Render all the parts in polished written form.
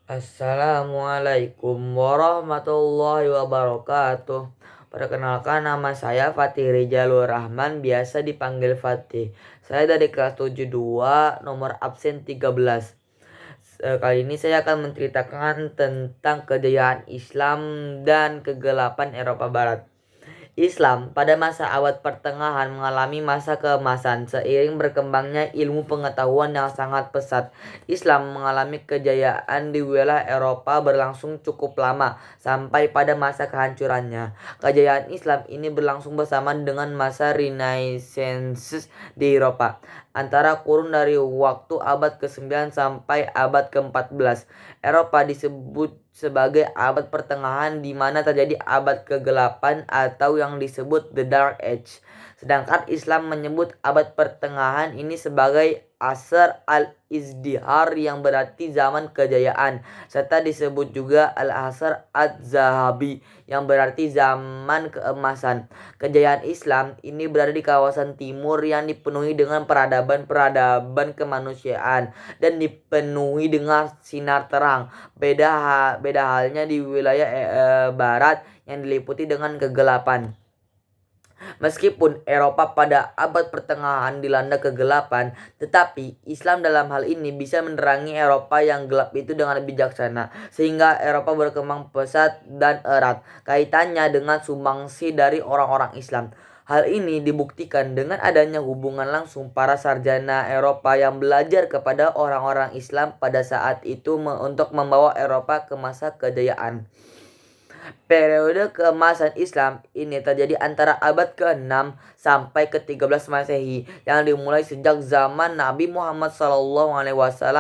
Assalamualaikum warahmatullahi wabarakatuh. Perkenalkan, nama saya Fatih Rijalur Rahman, biasa dipanggil Fatih. Saya dari kelas 72, nomor absen 13. Kali ini saya akan menceritakan tentang kejayaan Islam dan kegelapan Eropa Barat. Islam pada masa abad pertengahan mengalami masa keemasan seiring berkembangnya ilmu pengetahuan yang sangat pesat. Islam mengalami kejayaan di wilayah Eropa berlangsung cukup lama sampai pada masa kehancurannya. Kejayaan Islam ini berlangsung bersamaan dengan masa Renaissance di Eropa antara kurun dari waktu abad ke-9 sampai abad ke-14. Eropa disebut sebagai abad pertengahan di mana terjadi abad kegelapan atau yang disebut The Dark Age. Sedangkan Islam menyebut abad pertengahan ini sebagai Asr al-Izdihar yang berarti zaman kejayaan, serta disebut juga Al-Asr az-Zahabi yang berarti zaman keemasan. Kejayaan Islam ini berada di kawasan timur yang dipenuhi dengan peradaban kemanusiaan dan dipenuhi dengan sinar terang. Beda halnya di wilayah barat yang diliputi dengan kegelapan. Meskipun Eropa pada abad pertengahan dilanda kegelapan, tetapi Islam dalam hal ini bisa menerangi Eropa yang gelap itu dengan bijaksana, sehingga Eropa berkembang pesat dan erat kaitannya dengan sumbangsi dari orang-orang Islam. Hal ini dibuktikan dengan adanya hubungan langsung para sarjana Eropa yang belajar kepada orang-orang Islam pada saat itu untuk membawa Eropa ke masa kejayaan. Periode keemasan Islam ini terjadi antara abad ke-6 sampai ke-13 Masehi yang dimulai sejak zaman Nabi Muhammad SAW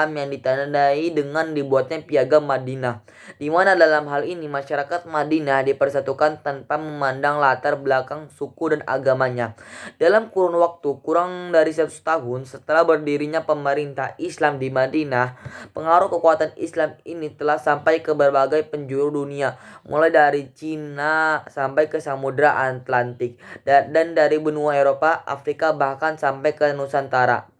yang ditandai dengan dibuatnya Piagam Madinah, di mana dalam hal ini masyarakat Madinah dipersatukan tanpa memandang latar belakang suku dan agamanya. Dalam kurun waktu kurang dari 100 tahun setelah berdirinya pemerintah Islam di Madinah, pengaruh kekuatan Islam ini telah sampai ke berbagai penjuru dunia, mulai dari Cina sampai ke Samudra Atlantik dan dari benua Eropa, Afrika bahkan sampai ke Nusantara.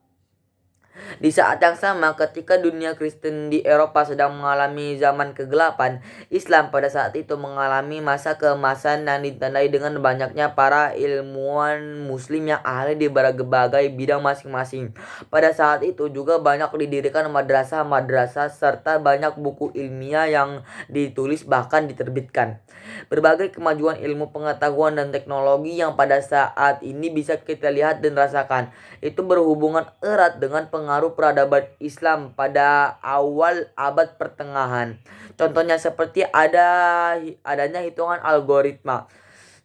Di saat yang sama, ketika dunia Kristen di Eropa sedang mengalami zaman kegelapan, Islam pada saat itu mengalami masa keemasan yang ditandai dengan banyaknya para ilmuwan Muslim yang ahli di berbagai bidang masing-masing. Pada saat itu juga banyak didirikan madrasah-madrasah serta banyak buku ilmiah yang ditulis bahkan diterbitkan. Berbagai kemajuan ilmu pengetahuan dan teknologi yang pada saat ini bisa kita lihat dan rasakan, itu berhubungan erat dengan pengaruh peradaban Islam pada awal abad pertengahan. Contohnya seperti adanya hitungan algoritma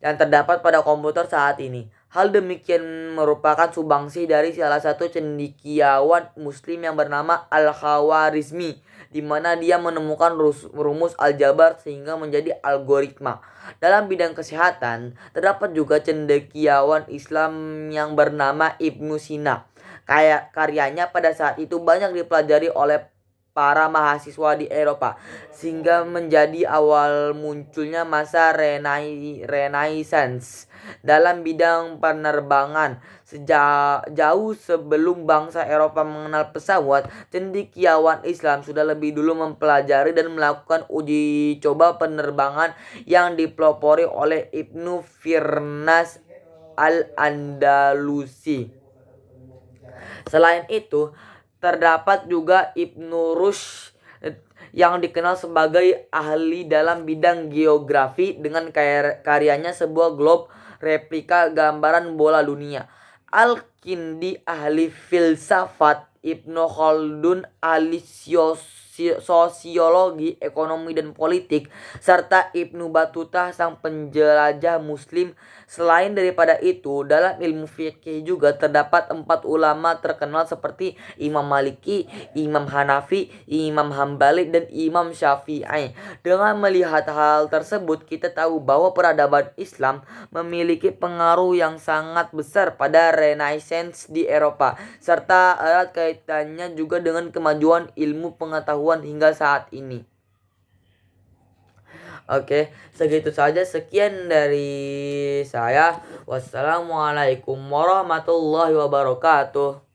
yang terdapat pada komputer saat ini. Hal demikian merupakan sumbangsi dari salah satu cendekiawan Muslim yang bernama Al-Khawarizmi, di mana dia menemukan rumus aljabar sehingga menjadi algoritma. Dalam bidang kesehatan, terdapat juga cendekiawan Islam yang bernama Ibnu Sina. Karyanya pada saat itu banyak dipelajari oleh para mahasiswa di Eropa, sehingga menjadi awal munculnya masa Renaissance dalam bidang penerbangan. Jauh sebelum bangsa Eropa mengenal pesawat, cendekiawan Islam sudah lebih dulu mempelajari dan melakukan uji coba penerbangan yang dipelopori oleh Ibnu Firnas Al-Andalusi. Selain itu, terdapat juga Ibnu Rushd yang dikenal sebagai ahli dalam bidang geografi dengan karyanya sebuah globe replika gambaran bola dunia. Al-Kindi ahli filsafat, Ibnu Khaldun ahli sosiologi, ekonomi dan politik, serta Ibnu Battuta sang penjelajah muslim. Selain daripada itu, dalam ilmu fikih juga terdapat 4 ulama terkenal seperti Imam Maliki, Imam Hanafi, Imam Hambali, dan Imam Syafi'i. Dengan melihat hal tersebut, kita tahu bahwa peradaban Islam memiliki pengaruh yang sangat besar pada Renaissance di Eropa, serta erat kaitannya juga dengan kemajuan ilmu pengetahuan hingga saat ini. Oke, segitu saja. Sekian dari saya. Wassalamualaikum warahmatullahi wabarakatuh.